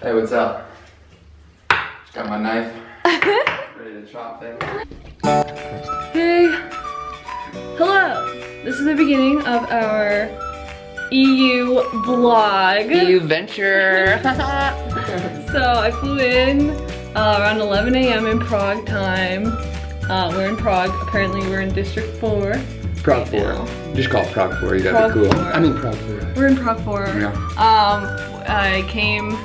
Hey, what's up? Got my knife. Ready to chop things. Hey. Hello. This is the beginning of our EU vlog. EU venture. So I flew in around 11 a.m. in Prague time. We're in Prague. Apparently we're in District 4. Prague 4. Just call it Prague 4. You gotta be cool. Prague 4. I mean Prague 4. We're in Prague 4. Yeah. I came,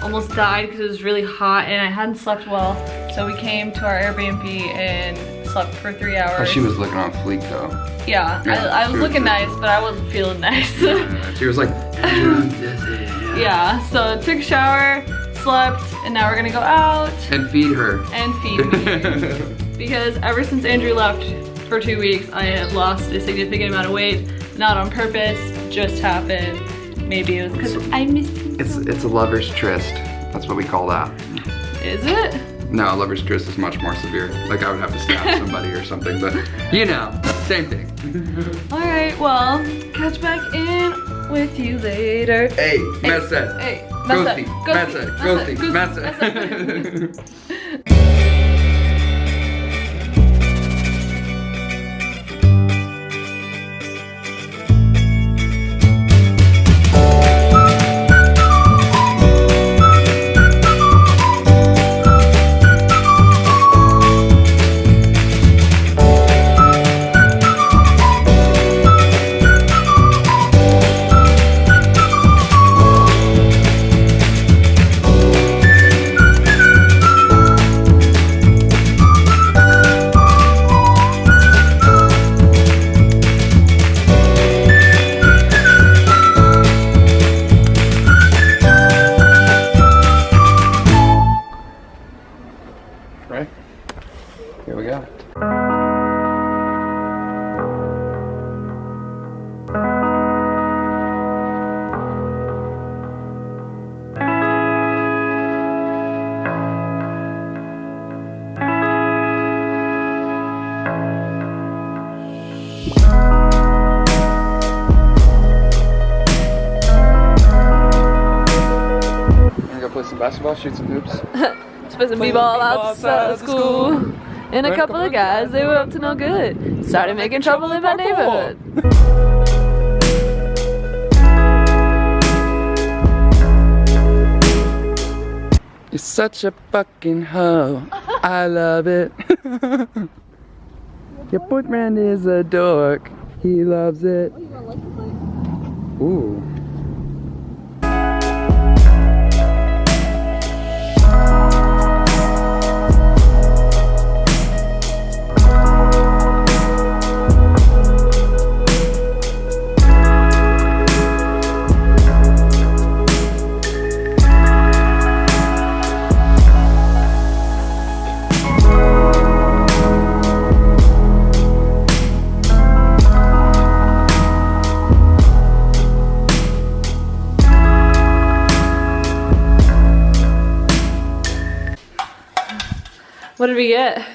almost died because it was really hot and I hadn't slept well. So we came to our Airbnb and slept for 3 hours. Oh, she was looking on fleek though. Yeah, I was looking nice, but I wasn't feeling nice. She was like, yeah, so took a shower, slept, and now we're gonna go out. And feed her. And feed me. Because ever since Andrew left for 2 weeks, I have lost a significant amount of weight. Not on purpose, just happened. Maybe it was because I missed him. It's a lover's tryst. That's what we call that. Is it? No, a lover's tryst is much more severe. Like I would have to stab somebody or something, but you know, same thing. Alright, well, catch back in with you later. Hey, Messa. Hey, Ghosty, Messa, Ghosty, Messa. Right? Here we go. Wanna go play some basketball, shoot some hoops? Supposed to be ball outside of school. And a couple of guys, they were up to no good. Started making trouble in my neighborhood. You're such a fucking hoe. I love it. Your boyfriend is a dork. He loves it. Ooh. What did we get?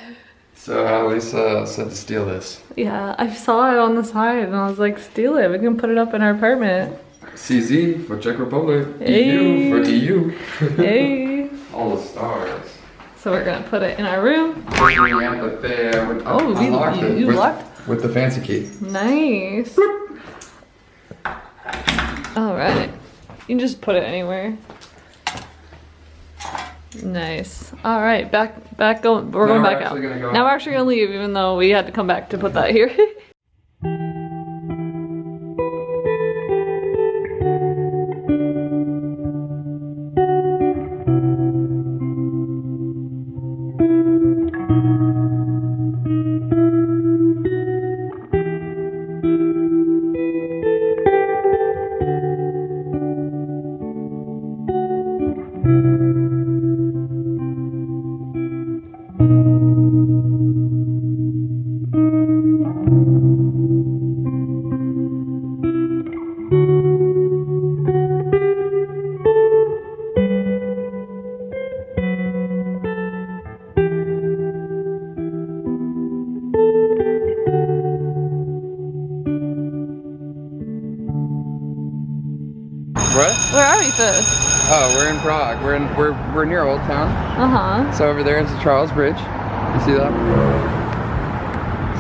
So Lisa said to steal this. Yeah, I saw it on the side and I was like, steal it. We can put it up in our apartment. CZ for Czech Republic. Hey. EU for EU. Hey. All the stars. So we're gonna put it in our room. Oh, you locked? With the fancy key. Nice. All right. You can just put it anywhere. Nice. All right, back going. We're going back out. Now we're actually gonna leave, even though we had to come back to put that here. What? Where are we first? Oh, we're in Prague. We're near Old Town. Uh-huh. So over there is the Charles Bridge. You see that?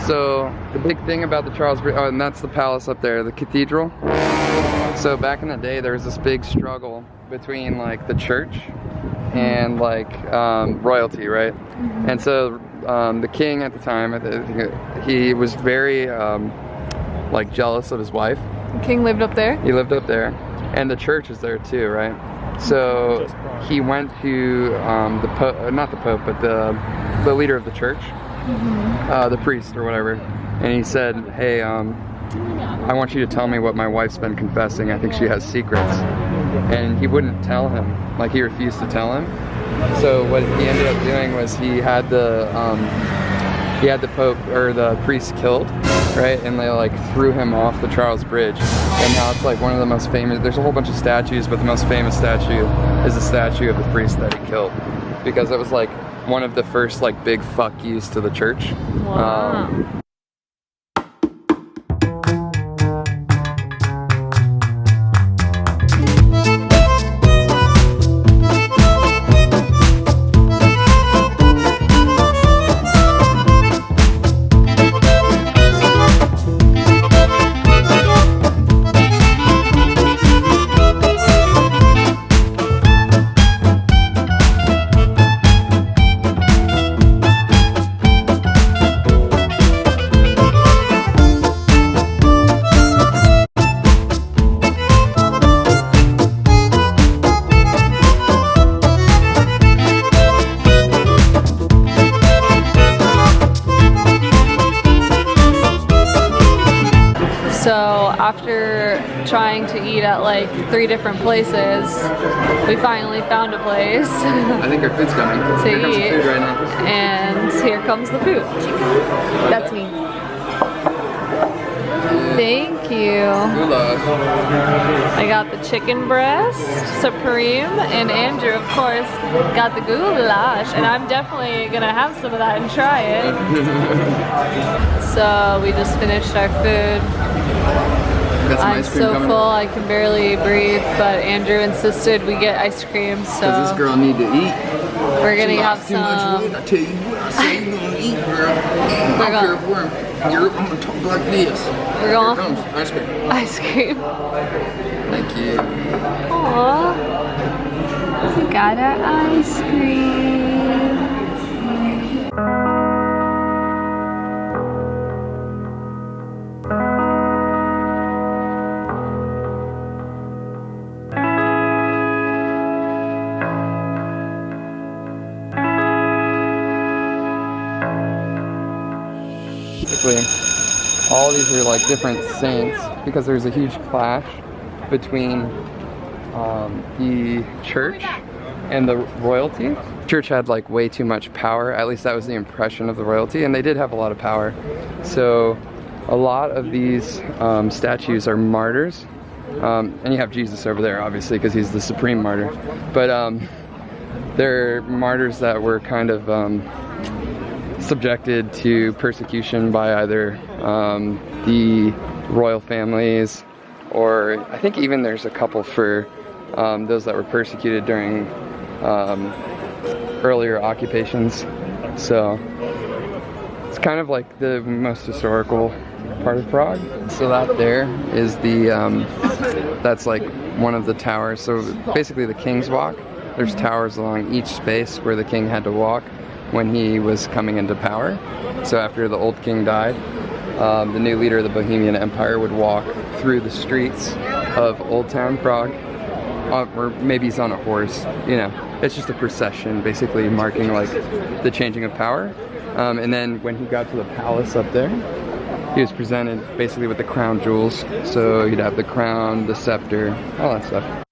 So the big thing about the Charles Bridge, oh, and that's the palace up there, the cathedral. So back in the day, there was this big struggle between like the church and like royalty, right? Mm-hmm. And so the king at the time, he was very like jealous of his wife. The king lived up there? He lived up there, and the church is there too, right? So he went to the Pope, not the Pope, but the leader of the church, mm-hmm. The priest or whatever, and he said, hey, I want you to tell me what my wife's been confessing. I think she has secrets. And he wouldn't tell him, like he refused to tell him. So what he ended up doing was he had the Pope or the priest killed, right? And they like threw him off the Charles Bridge. And now it's like one of the most famous, there's a whole bunch of statues, but the most famous statue is the statue of the priest that he killed. Because it was like one of the first like big fuck yous to the church. Wow. So after trying to eat at like 3 different places, we finally found a place I think our food's coming. to Here comes the eat, food right now. and here comes the food. That's me. Thank you. Goulash. I got the chicken breast, supreme, and Andrew, of course, got the goulash, and I'm definitely gonna have some of that and try it. So we just finished our food. I'm so full I can barely breathe, but Andrew insisted we get ice cream, so Because this girl need to eat. we're gonna have Too much some. weight. I tell you what, I say you're gonna eat, girl. I don't care if I'm gonna talk like this. We're Here going comes ice cream. ice cream. Thank you. Aww, we got our ice cream. All these are like different saints because there's a huge clash between the church and the royalty. The church had like way too much power, at least that was the impression of the royalty, and they did have a lot of power. So a lot of these statues are martyrs, and you have Jesus over there obviously because he's the supreme martyr, but they're martyrs that were kind of subjected to persecution by either the royal families, or I think even there's a couple for those that were persecuted during earlier occupations. So it's kind of like the most historical part of Prague. So that there is the that's like one of the towers. So basically the King's Walk. There's towers along each space where the king had to walk when he was coming into power. So after the old king died, the new leader of the Bohemian Empire would walk through the streets of Old Town Prague, or maybe he's on a horse, you know. It's just a procession basically marking like the changing of power. And then when he got to the palace up there, he was presented basically with the crown jewels. So you'd have the crown, the scepter, all that stuff.